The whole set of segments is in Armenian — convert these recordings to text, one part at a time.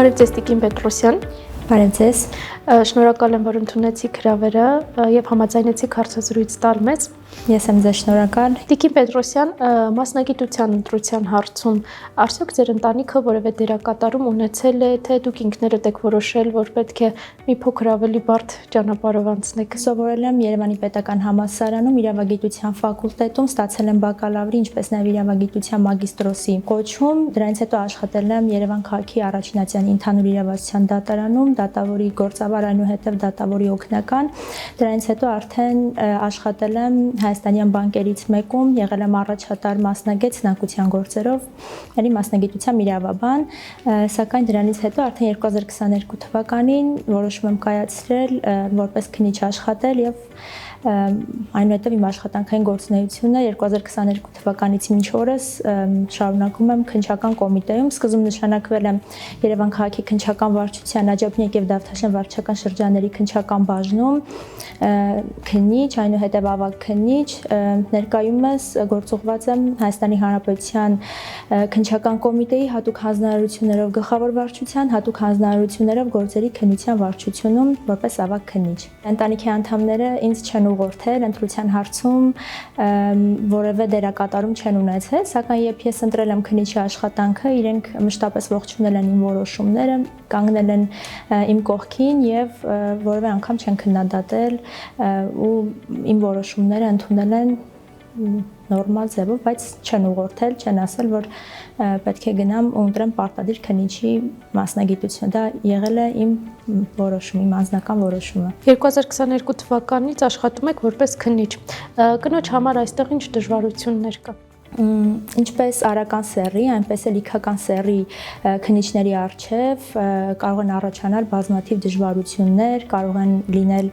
Բարև ձեզ Տիկին Պետրոսյան։ Բարև ձեզ։ Շնորհակալ եմ, որ ընդունեցիք հրավերը եւ համաձայնեցիք հարցազրույց տալ մեզ։ Ես եմ ձեզ շնորհակալ։ Տիկին Պետրոսյան, մասնագիտության ընտրության հարցում արդյոք ձեր ընտանիքը որևէ դերակատարում ունեցել է, թե դուք ինքներդ եք որոշել, որ պետք է մի փոքր ավելի բարդ ճանապարհով անցնեք։ Սովորել եմ Երևանի պետական համալսարանում իրավագիտության ֆակուլտետում, ստացել եմ բակալավրի, ինչպես նաև իրավագիտության մագիստրոսի կոչում։ Դրանից հետո աշխատել եմ Երևան քաղաքի առաջին ատյանի ընդհանուր իրավասության դատարանում, դատավորի գործավար, այնուհետև դատավորի օգնական։ Դրանից հետո արդեն աշխատել եմ Հայաստանյան բանկերից մեկում, եղել եմ առաջատար մասնագետ ցանկության գործերով, ելի մասնագիտությամբ իրավաբան, սակայն դրանից հետո արդեն 2022 թվականին որոշում եմ կայացրել որպես քննիչ աշխատել եւ այնուհետև իմ աշխատանքային գործունեությունը 2022 թվականից մինչ օրս շարունակում եմ քննչական կոմիտեում, սկզբում նշանակվել եմ Երևան քաղաքի քննչական վարչության Աջափնյակ եւ Դավթաշեն վարչական շրջանների քննչական բաժնում քննիչ, այնուհետև ավագ քննիչ, ներկայումս գործուղված եմ Հայաստանի Հանրապետության քննչական կոմիտեի հատուկ հանձնարարություններով գլխավոր վարչության, հատուկ հանձնարարություններով գործերի քննության վարչությունում որպես ավագ քննիչ։ Ընտանիքի անդամները ինձ չեն ուղղորդել ընտրության հարցում որևէ դերակատարում չեն ունեցել, սակայն երբ ես ընտրել եմ քննիչի աշխատանքը, իրենք մշտապես ողջունել են իմ որոշումները, կանգնել են իմ կողքին եւ որևէ անգամ չեն քննադատել ու իմ որոշումները ընդունել են նորմալ ձևով, բայց չեն ուղղորդել, չեն ասել, որ պետք է գնամ ու ընտրեմ պարտադիր քննիչի մասնագիտությունը։ Դա եղել է իմ որոշումը, իմ անձնական որոշումը։ 2022 թվականից աշխատում եք որպես քննիչ։ Կնոջ համար այստեղ ինչ դժվարություններ կա։ Ինչպես արական սեռի, այնպես էլ լիքական սեռի քննիչների առջև կարող են առաջանալ բազմաթիվ դժվարություններ, կարող են լինել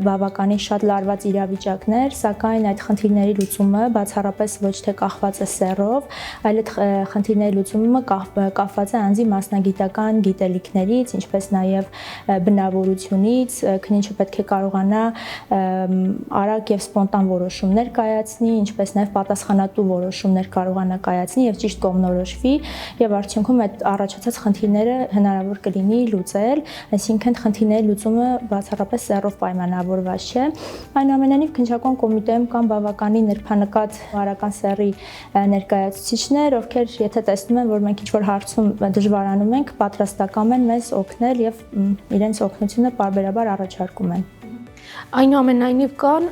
բավականին շատ լարված իրավիճակներ, սակայն այդ խնդիրների լուծումը բացառապես ոչ թե կախված է սեռով, այլ այդ խնդիրների լուծումը կախված է անձի մասնագիտական գիտելիքներից, ինչպես նաև բնավորությունից, քննիչը պետք է կարողանա արագ եւ սպոնտան որոշումներ կայացնի, ինչպես նաև պատասխանատու որոշումներ կարողանա կայացնի եւ ճիշտ կողմնորոշվի եւ արդյունքում այդ առաջացած խնդիրները հնարավոր կլինի լուծել, այսինքն խնդիրների լուծումը բացառապես սեռով պայմանավորված չէ։ Այնուամենայնիվ քննչական կոմիտեում կան բավականին նրբանկատ արական սեռի ներկայացուցիչներ, ովքեր եթե տեսնում են, որ մենք ինչ-որ հարցում դժվարանում ենք, պատրաստական են մեզ օգնել եւ իրենց օգնությունը պարբերաբար առաջարկում են։ Այնուամենայնիվ կան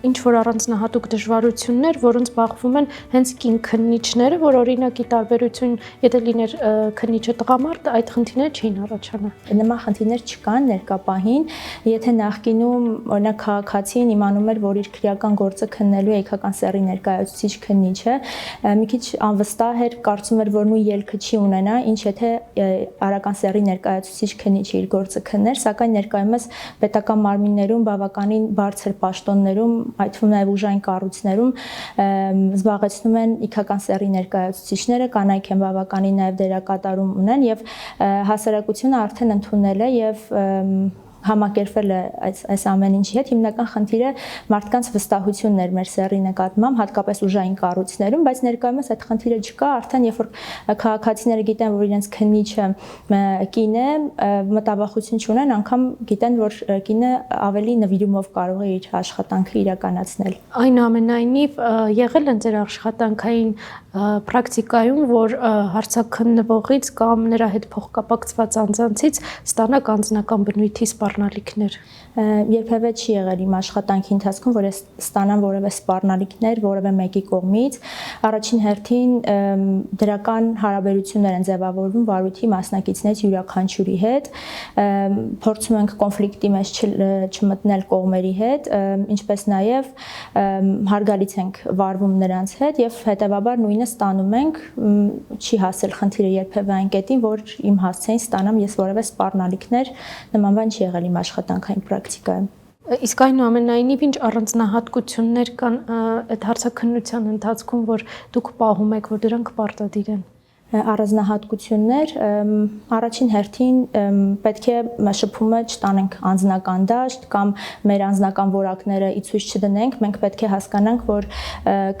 ինչ որ առանձնահատուկ դժվարություններ, որոնց բախվում են հենց կին քննիչները, որ օրինակի տարբերություն, եթե լիներ քննիչը տղամարդ, այդ խնդիրները չէին առաջանա։ Նման խնդիրներ չկան ներկա պահին, եթե նախկինում օրինակ քաղաքացին իմանում էր, որ իր քրեական գործը քննելու է իքական սեռի ներկայացուցիչ քննիչը, մի քիչ անվստահ էր, կարծում էր, որ նույն ելքը չի ունենա, ինչ եթե արական սեռի ներկայացուցիչ քննիչը իր գործը քններ, սակայն ներկայումս պետական մարմիններում բավականին բարձր պաշտոններում, այդ թվում նաև ուժային կառույցներում զբաղեցնում են իքական սեռի ներկայացուցիչները, կանայք են բավականին նաև դերակատարում ունեն եւ հասարակությունը արդեն ընդունել է եւ համակերպվել է այս ամեն ինչի հետ, հիմնական խնդիրը մարդկանց վստահությունն էր մեր սեռի նկատմամբ, հատկապես ուժային կառույցներում, բայց ներկայումս այդ խնդիրը չկա, արդեն երբ որ քաղաքացիները գիտեն, որ իրենց քննիչը կին է, մտավախություն չունեն, անգամ գիտեն, որ կինը ավելի նվիրումով կարող է իր աշխատանքը իրականացնել։ Այնուամենայնիվ եղել են ձեր աշխատանքային պրակտիկայում, որ հարցաքննվողից կամ նրա հետ փոխկապակցված անձանցից ստանաք անձնական բնույթի սպառնալիքներ։ Երբևէ չի եղել իմ աշխատանքի ընթացքում, որ ես ստանամ որևէ սպառնալիքներ որևէ մեկի կողմից։ Առաջին հերթին դրական հարաբերություններ են ձևավորվում վարույթի մասնակիցներից յուրաքանչյուրի հետ։ Փորձում ենք կոնֆլիկտի մեջ չմտնել կողմերի հետ, ինչպես նաև հարգալից ենք վարվում նրանց հետ եւ հետեւաբար նույնը ստանում ենք, չի հասել խնդիրը երբևէ այն կետին, որ իմ հասցեին ստանամ ես որևէ սպառնալիքներ, նման բան չի եղել իմ աշխատանքային պրակտիկայում։ Իսկ այնուամենայնիվ ինչ առանձնահատկություններ կան այդ հարցաքննության ընթացքում, որ դուք պահում եք, որ դրանք պարտադիր են։ Առանձնահատկություններ առաջին հերթին պետք է շփումը չտանենք անձնական դաշտ կամ մեր անձնական որակները ի ցույց չդնենք, մենք պետք է հասկանանք, որ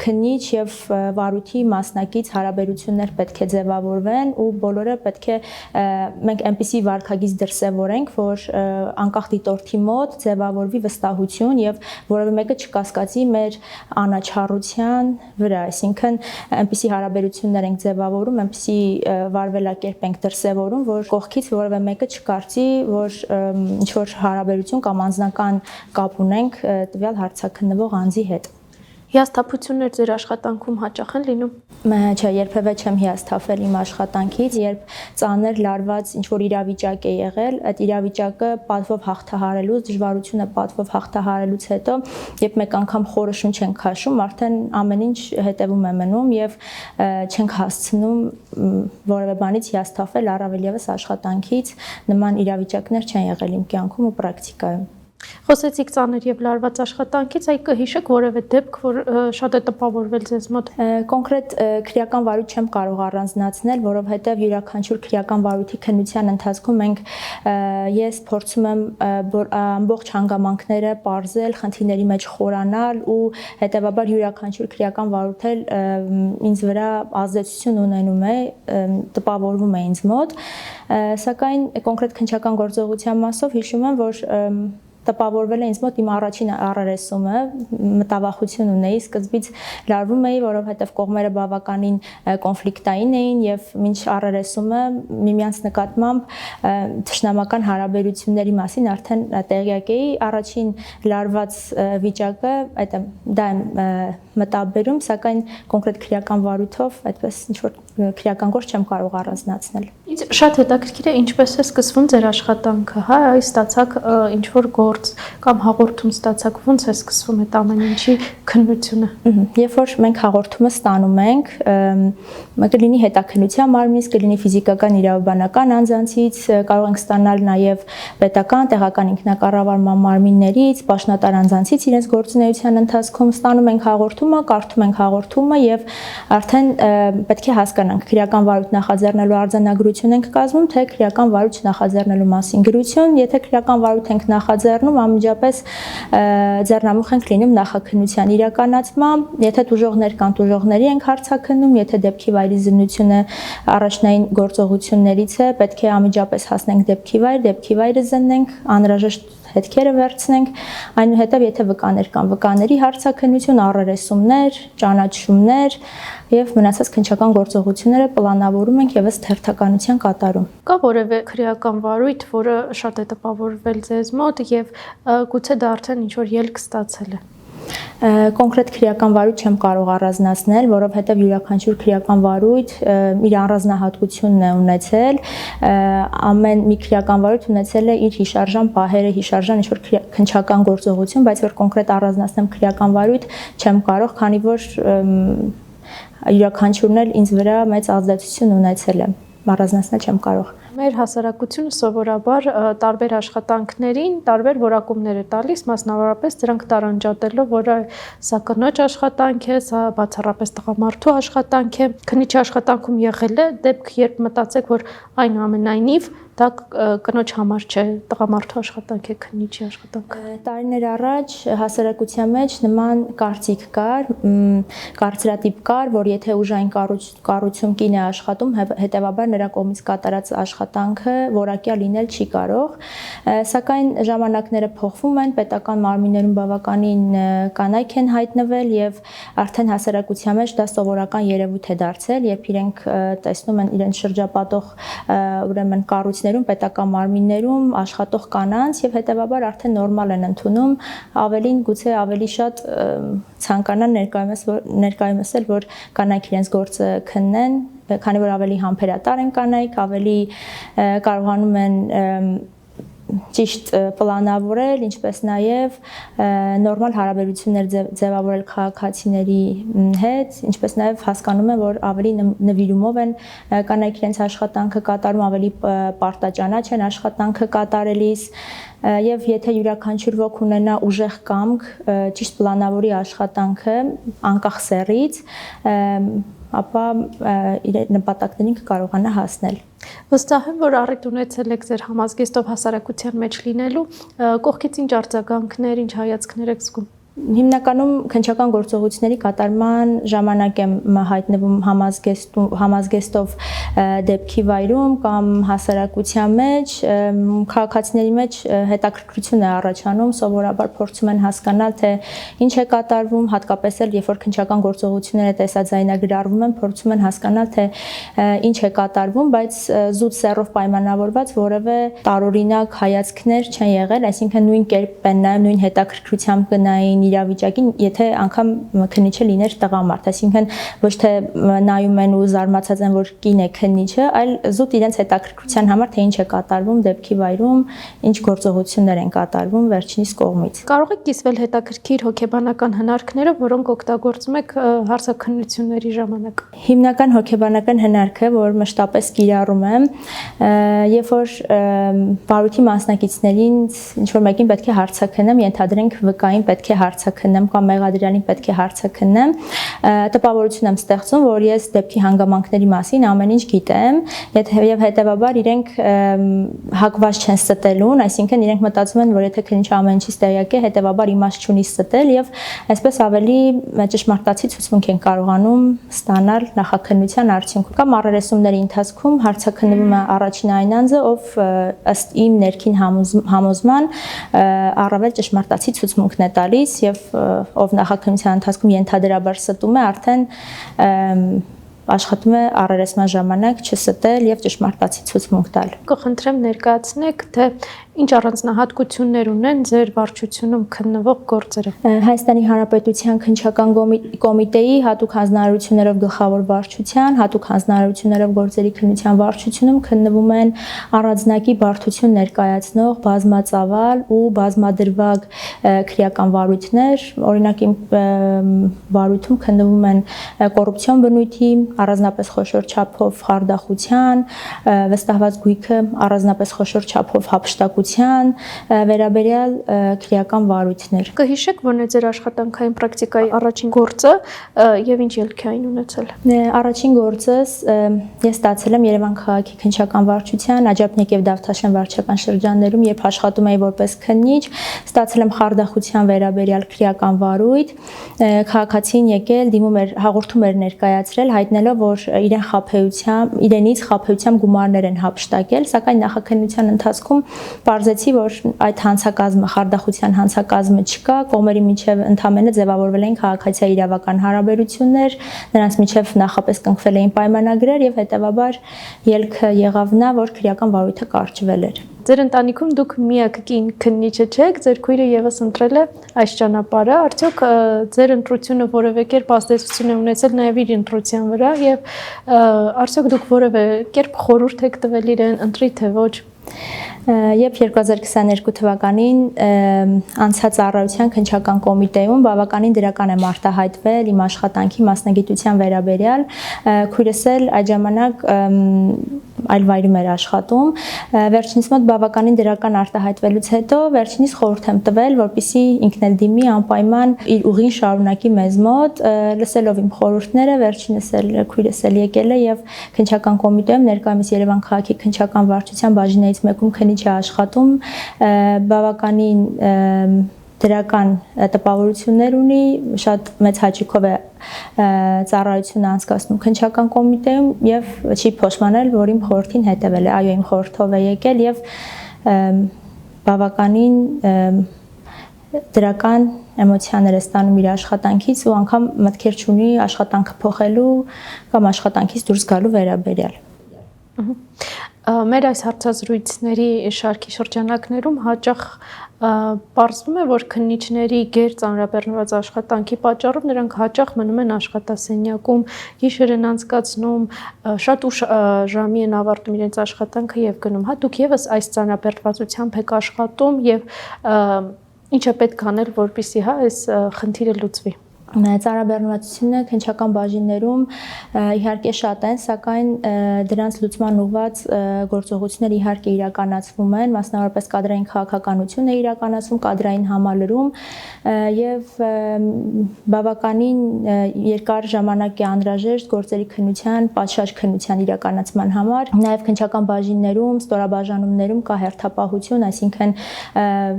քննիչ եւ վարույթի մասնակից հարաբերություններ պետք է ձևավորվեն ու բոլորը պետք է մենք այնպիսի վարքագիծ դրսևորենք, որ անկախ դիտորդի մոտ ձևավորվի վստահություն եւ որևէ մեկը չկասկածի մեր անաչառության վրա, այսինքն այնպիսի հարաբերություններ ենք ձևավորում, այնպիսի վարվելակերպ ենք դրսևորում, որ կողքից որևէ մեկը չկարծի, որ ինչ որ հարաբերություն կամ անձնական կապ ունենք տվյալ հարցաքննվող անձի հետ։ Հիասթափություններ ձեր աշխատանքում հաճախ են լինում։ Չէ, երբևէ չեմ հիասթափվել իմ աշխատանքից, երբ ծանր լարված ինչ որ իրավիճակ է եղել, այդ իրավիճակը պատվով հաղթահարելուց, դժվարությունը պատվով հաղթահարելուց հետո, երբ մեկ անգամ խորը շունչ ենք քաշում, արդեն ամեն ինչ հետևում է մնում եւ չենք հասցնում որևէ բանից հիասթափվել, առավել եւս աշխատանքից, նման իրավիճակներ չեն եղել իմ կյանքում ու պրակտիկայում։ Խոսեցիք ծանր եւ լարված աշխատանքից, այ կհիշեք որևէ դեպք, որ շատ է տպավորվել ձեզ մոտ։ Կոնկրետ քրեական վարույթ չեմ կարող առանձնացնել, որովհետեւ յուրաքանչյուր քրեական վարույթի քննության ընթացքում մենք ես փորձում եմ ամբողջ հանգամանքները պարզել, խնդիրների մեջ խորանալ ու հետեւաբար յուրաքանչյուր քրեական վարույթ էլ ինձ վրա ազդեցություն ունենում է, տպավորվում է ինձ մոտ, սակայն կոնկրետ քննչական գործողության մասով հիշում եմ, որ տպավորվել է ինձ մոտ իմ առաջին առերեսումը, մտավախություն ունեի, սկզբից լարվում էի, որովհետև կողմերը բավականին կոնֆլիկտային էին եւ մինչ առերեսումը միմյանց նկատմամբ թշնամական հարաբերությունների մասին արդեն տեղյակ էի, առաջին լարված վիճակը դա եմ մտաբերում, սակայն կոնկրետ քրեական վարույթով այդպես ինչ որ քրեական գործ չեմ կարող առանձնացնել։ Ինձ շատ հետաքրքիր է ինչպես է սկսվում ձեր աշխատանքը, հա, այս ստացակ ինչ որ գործ կամ հաղորդում ստացակ, ոնց է սկսվում այդ ամեն ինչի քննությունը։ Երբ որ մենք հաղորդումը ստանում ենք, կլինի հետաքննության մարմնից, կլինի ֆիզիկական իրավաբանական անձանցից, կարող ենք ստանալ նաև պետական, տեղական ինքնակառավարման մարմիններից, պաշտոնատար անձանցից իրենց գործունեության ընթացքում ստանում ենք հաղորդումը, կարդում ենք հաղորդումը եւ արդեն պետք է հասկանանք քրեական վարույթ նախաձեռնելու արձանագրություն ենք կազմում, թե քրեական վարույթ նախաձեռնելու մասին գրություն, եթե քրեական վարույթ ենք նախաձեռնում, անմիջապես ձեռնամուխ ենք լինում նախաքննության իրականացմամբ, եթե տուժողներ կան, տուժողների ենք հարցաքննում, եթե դեպքի վայրի զննությունը առաջնային գործողություններից է, պետք է անմիջապես հասնենք դեպքի վայրը զննենք, անհրաժեշտ հետքերը վերցնենք, այնուհետև եթե վկաներ կան, վկաների հարցաքննություն, առերեսումներ, ճանաչումներ եւ մնացած քննչական գործողությունները պլանավորում ենք եւ ըստ հերթականության կատարում։ Կա որևէ քրեական վարույթ, որը շատ է տպավորվել ձեզ մոտ եւ գուցե դա արդեն ինչ որ ելք ստացել է։ Կոնկրետ քրեական վարույթ չեմ կարող առանձնացնել, որովհետև յուրաքանչյուր քրեական վարույթ իր առանձնահատկությունն է ունեցել, ամեն մի քրեական վարույթ ունեցել է իր հիշարժան պահերը, հիշարժան ինչ-որ քննչական գործողություն, բայց որ կոնկրետ առանձնացնեմ քրեական վարույթ չեմ կարող, քանի որ յուրաքանչյուրն էլ ինձ վրա մեծ ազդեցություն ունեցել է, առանձնացնել չեմ կարող։ Մեր հասարակությունը սովորաբար տարբեր աշխատանքներին տարբեր որակումներ է տալիս, մասնավորապես դրանք տարանջատելով, որ սա կնոջ աշխատանք է, սա բացառապես տղամարդու աշխատանք է, քննիչի աշխատանքում եղել է դեպք, երբ մտածեք, որ այնուամենայնիվ դա կնոջ համար չէ, տղամարդու աշխատանք է, քննիչի աշխատանք։ Տարիներ առաջ հասարակության մեջ նման կարծիք կար, կարծրատիպ կար, որ եթե ուժային կառույցում կին է աշխատում, հետևաբար նրա կողմից կատարած աշխատանքը որակյալ լինել չի կարող, սակայն ժամանակները փոխվում են, պետական մարմիններում բավականին կանայք են հայտնվել եւ արդեն հասարակության մեջ դա սովորական երևույթ է դարձել, երբ իրենք տեսնում են իրենց շրջապատող ուրեմն կառույցներում, պետական մարմիններում աշխատող կանանց եւ հետեւաբար արդեն նորմալ են ընդունում, ավելին գուցե ավելի շատ ցանկանան ներկայացնել, որ կանայք իրենց գործը քննեն, քանի որ ավելի համբերատար են կանայք, ավելի կարողանում են ճիշտ պլանավորել, ինչպես նաև նորմալ հարաբերություններ ձևավորել քաղաքացիների հետ, ինչպես նաև հասկանում են, որ ավելի նվիրումով են կանայք իրենց աշխատանքը կատարում, ավելի պարտաճանաչ են աշխատանքը կատարելիս, եւ եթե յուրաքանչյուր ոք ունենա ուժեղ կամք, ճիշտ պլանավորի աշխատանքը անկախ սեռից, ապա իր նպատակներին կկարողանա հասնել։ Վստահ եմ, որ առիթ ունեցել եք ձեր համազգեստով հասարակության մեջ լինելու, կողքից ինչ արձագանքներ, ինչ հայացքներ եք զգում։ Հիմնականում քննչական գործողությունների կատարման ժամանակ եմ հայտնվում համազգեստով դեպքի վայրում կամ հասարակության մեջ, քաղաքացիների մեջ հետաքրքրություն է առաջանում, սովորաբար փորձում են հասկանալ, թե ինչ է կատարվում, հատկապես էլ երբ որ քննչական գործողությունները տեսաձայնագրառվում են, փորձում են հասկանալ, թե ինչ է կատարվում, բայց զուտ սեռով պայմանավորված որևէ տարօրինակ հայացքներ չեն եղել, այսինքն նույն կերպ են նայում, նույն հետաքրքրությամբ կնային իրավիճակին, եթե անգամ քննիչը լիներ տղամարդ, այսինքն ոչ թե նայում են ու զարմացած են, որ կին է քննիչը, այլ զուտ իրենց հետաքրքրության համար, թե ինչ է կատարվում դեպքի վայրում, ինչ գործողություններ են կատարվում վերջինիս կողմից։ Կարող եք կիսվել հետաքրքիր հոգեբանական հնարքներով, որոնք օգտագործում եք հարցաքննությունների ժամանակ։ Հիմնական հոգեբանական հնարքը, որ մշտապես կիրառում եմ, երբ որ բարույթի մասնակիցներին ինչ-որ մեկին պետք է հարցաքննեմ, ենթադրենք վկային պետք է հարցաքննեմ կամ մեղադրյալին պետք է հարցաքննեմ, տպավորություն եմ ստեղծում, որ ես դեպքի հանգամանքների մասին ամեն ինչ գիտեմ, եւ հետեւաբար իրենք հակված չեն ստելուն, այսինքն իրենք մտածում են, որ եթե քննիչը ամեն ինչից տեղյակ է, հետեւաբար իմաստ չունի ստել եւ այսպես ավելի ճշմարտացի ցուցմունք են կարողանում ստանալ նախաքննության արդյունքում։ Կամ առերեսումների ընթացքում հարցաքննվում է առաջին այն անձը, ով ըստ իմ ներքին համոզման առավել ճշմարտացի ցուցմունքն է տալիս եւ ով նախաքննության ընթացքում ենթադրաբար ստում է, արդեն աշխատում է առերեսման ժամանակ չստել եւ ճշմարտացի ցուցմունք տալ։ Կխնդրեմ ներկայացնեք, թե ինչ առանձնահատկություններ ունեն ձեր վարչությունում քննվող գործերը։ Հայաստանի Հանրապետության քննչական կոմիտեի հատուկ հանձնարարություններով գլխավոր վարչության, հատուկ հանձնարարություններով գործերի քննության վարչությունում քննվում են առանձնակի բարդություն ներկայացնող բազմածավալ ու բազմադրվակ քրեական վարույթներ, օրինակ իմ վարույթում քննվում են կոռուպցիոն բնույթի, առանձնապես խոշոր չափով խարդախության, վստահված գույքը առանձնապես խոշոր չափով հափշտակության վերաբերյալ քրեական վարույթներ։ Կհիշեք, որն է ձեր աշխատանքային պրակտիկայի առաջին գործը եւ ինչ ելք է այն ունեցել։ Առաջին գործս ես ստացել եմ Երևան քաղաքի քննչական վարչության Աջափնյակ եւ Դավթաշեն վարչական շրջաններում, երբ աշխատում էի որպես քննիչ, ստացել եմ խարդախության վերաբերյալ քրեական վարույթ, քաղաքացին եկել, դիմում էր, հաղորդում էր ներկայացրել, հայտնելով, որ իրենից խաբեությամբ գումարներ են հափշտակել, սակայն նախաքննության ընթացքում պարզեցի, որ այդ հանցակազմը, խարդախության հանցակազմը չկա, կողմերի միջև ընդամենը ձևավորվել էին քաղաքացիական իրավական հարաբերություններ, նրանց միջև նախապես կնքվել էին պայմանագրեր եւ հետեւաբար ելքը եղավ նա, որ քրեական վարույթը կարճվել էր։ Ձեր ընտանիքում դուք միակ կին քննիչը չեք, ձեր քույրը եւս ընտրել է այս ճանապարհը, արդյոք ձեր ընտրությունը որևէ կերպ ազդեցություն է ունեցել նաեւ իր ընտրության վրա եւ արդյոք դուք որևէ կերպ խորհուրդ եք տվել իրեն ընտրի թե ոչ։ Երբ 2022 թվականին անցած ծառայության քննչական կոմիտեում բավականին դրական եմ արտահայտվել իմ աշխատանքի մասնագիտության վերաբերյալ, քույրս էլ այդ ժամանակ այլ վայրում էր աշխատում, վերջինիս մոտ բավականին դրական արտահայտվելուց հետո վերջինիս խորհուրդ եմ տվել, որպեսզի ինքն էլ դիմի անպայման իր ուղին շարունակի մեզ մոտ, լսելով իմ խորհուրդները, վերջինս էլ քույրս էլ եկել է եւ քննչական կոմիտեում ներկայումս Երևան քաղաքի քննչական վարչության բաժիններից մեկում քննիչ է աշխատում, բավականին դրական տպավորություններ ունի, շատ մեծ հաճույքով է ծառայությունը անցկացնում քննչական կոմիտեում եւ չի փոշմանել, որ իմ խորհրդին հետեւել է, այո, իմ խորհրդով է եկել եւ բավականին դրական էմոցիաներ է ստանում իր աշխատանքից ու անգամ մտքեր չունի աշխատանքը փոխելու կամ աշխատանքից դուրս գալու վերաբերյալ։ Մեր այս հարցազրույցների շարքի շրջանակներում հաճախ պարզվում է, որ քննիչների գեր ծանրաբեռնված աշխատանքի պատճառով նրանք հաճախ մնում են աշխատասենյակում, գիշեր են անցկացնում, շատ ուշ ժամի են ավարտում իրենց աշխատանքը եւ գնում։ Հա դուք եւս այս ծանրաբեռնվածությամբ եք աշխատում եւ ինչ է պետք անել, որպեսզի այս խնդիրը լուծվի։ Ծառաբեռնվածությունը քննչական բաժիններում իհարկե շատ են, սակայն դրանց լուծման ուղղված գործողություններ իհարկե իրականացվում են, մասնավորապես կադրային քաղաքականություն է իրականացվում, կադրային համալրում եւ բավականին երկար ժամանակ է անհրաժեշտ գործերի քննության, պատշաճ քննության իրականացման համար։ Նաեւ քննչական բաժիններում, ստորաբաժանումներում կա հերթապահություն, այսինքն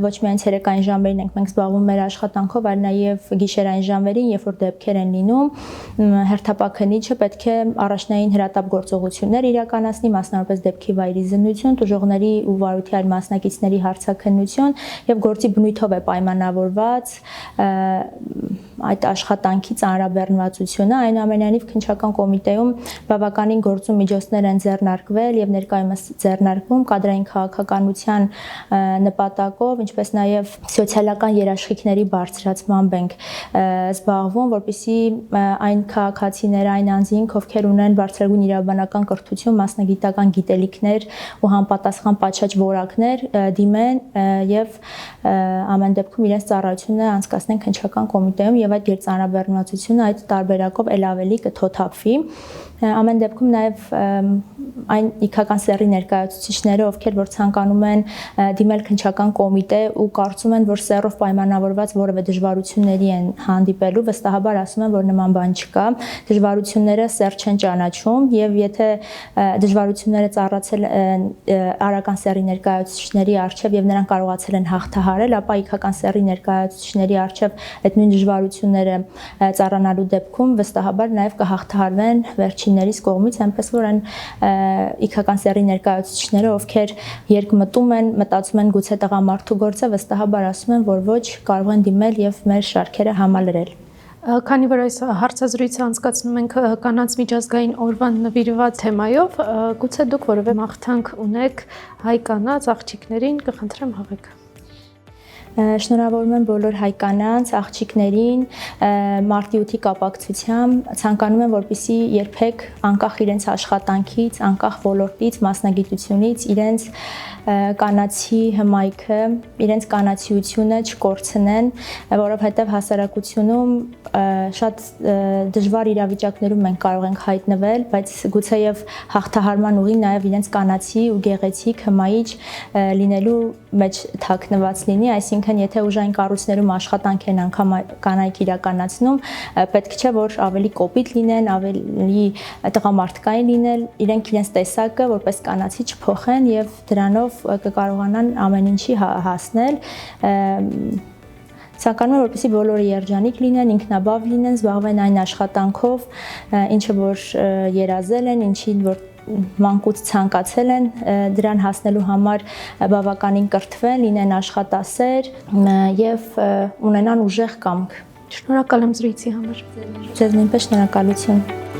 ոչ միայն ցերեկային ժամերին ենք մենք զբաղվում մեր աշխատանքով, այլ նաեւ գիշերային ժամերին, երբ որ դեպքեր են լինում, հերթապահքնիչը պետք է առաջնային հրատապ գործողություններ իրականացնի, մասնավորապես դեպքի վայրի զննություն, տուժողների ու վարույթի այլ մասնակիցների հարցաքննություն եւ գործի բնույթով է պայմանավորված այդ աշխատանքի ծանրաբեռնվածությունը, այնուամենայնիվ քննչական կոմիտեում բավականին գործու միջոցներ են ձեռնարկվել եւ ներկայումս ձեռնարկվում կադրային քաղաքականության նպատակով, ինչպես նաեւ սոցիալական երաշխիքների բարձրացմամբ ենք զբաղվում, որպեսզի այն քաղաքացիները, այն անձինք, ովքեր ունեն բարձրագույն իրավաբանական կրթություն, մասնագիտական գիտելիքներ ու համապատասխան պատշաճ որակներ, դիմեն եւ ամեն դեպքում իրենց ծառայությունը անցկացնեն քննչական կոմիտեում եւ այդ գերծանրաբեռնվածությունը այդ տարբերակով ել ավելի կթոթափվի։ Ամեն դեպքում նաև այն իգական սեռի ներկայացուցիչները, ովքեր որ ցանկանում են դիմել քննչական կոմիտե ու կարծում են, որ սեռով պայմանավորված որևէ դժվարությունների են հանդիպելու, վստահաբար ասում են, որ նման բան չկա։ Դժվարությունները սեռ չեն ճանաչում եւ եթե դժվարությունները ծառացել արական սեռի ներկայացուցիչների առջև եւ նրանք կարողացել են հաղթահարել, ապա իգական սեռի ներկայացուցիչների առջև այդ նույն դժվարությունները ծառանալու դեպքում վստահաբար նաև կհաղթահարվեն վերջիններիս կողմից, այնպես որ այն իգական սեռի ներկայացուցիչները, ովքեր երկմտում են, մտածում են գուցե տղամարդու գործը, վստահաբար ասում են, որ ոչ, կարող են դիմել եւ մեր շարքերը համալրել։ Քանի որ այս հարցազրույցը անցկացնում ենք կանանց միջազգային օրվան նվիրված թեմայով, գուցե դուք որևէ մաղթանք ունեք հայ կանանց աղջիկներին, կխնդրեմ հաղեք։ Շնորհավորում եմ բոլոր հայ կանանց, աղջիկներին, մարտի 8-ի կապակցությամբ, ցանկանում եմ, որպեսզի երբեք անկախ իրենց աշխատանքից, անկախ ոլորտից, մասնագիտությունից, իրենց կանացի հմայքը, իրենց կանացիությունը չկորցնեն, որովհետև հասարակությունում շատ դժվար իրավիճակներում մենք կարող ենք հայտնվել, բայց գուցեև հաղթահարման ուղին նաև իրենց կանացի ու գեղեցիկ հմայիչ լինելու մեջ թաքնված լինի, այսինքն եթե ուժային կառույցներում աշխատանք են անգամ կանայք իրականացնում, պետք չէ որ ավելի կոպիտ լինեն, ավելի տղամարդկային լինել, իրենք իրենց տեսակը որպես կանացի չփոխեն եւ դրանով կկարողանան ամեն ինչի հասնել։ Ցանկանում եմ, որպեսզի բոլորը երջանիկ լինեն, ինքնաբավ լինեն, զբաղվեն այն աշխատանքով, ինչը որ երազել են, ինչին որ մանկուց ցանկացել են, դրան հասնելու համար բավականին կրթվեն, լինեն աշխատասեր եւ ունենան ուժեղ կամք։ Շնորհակալ եմ զրույցի համար։ Ձեզ նույնպես շնորհակալություն։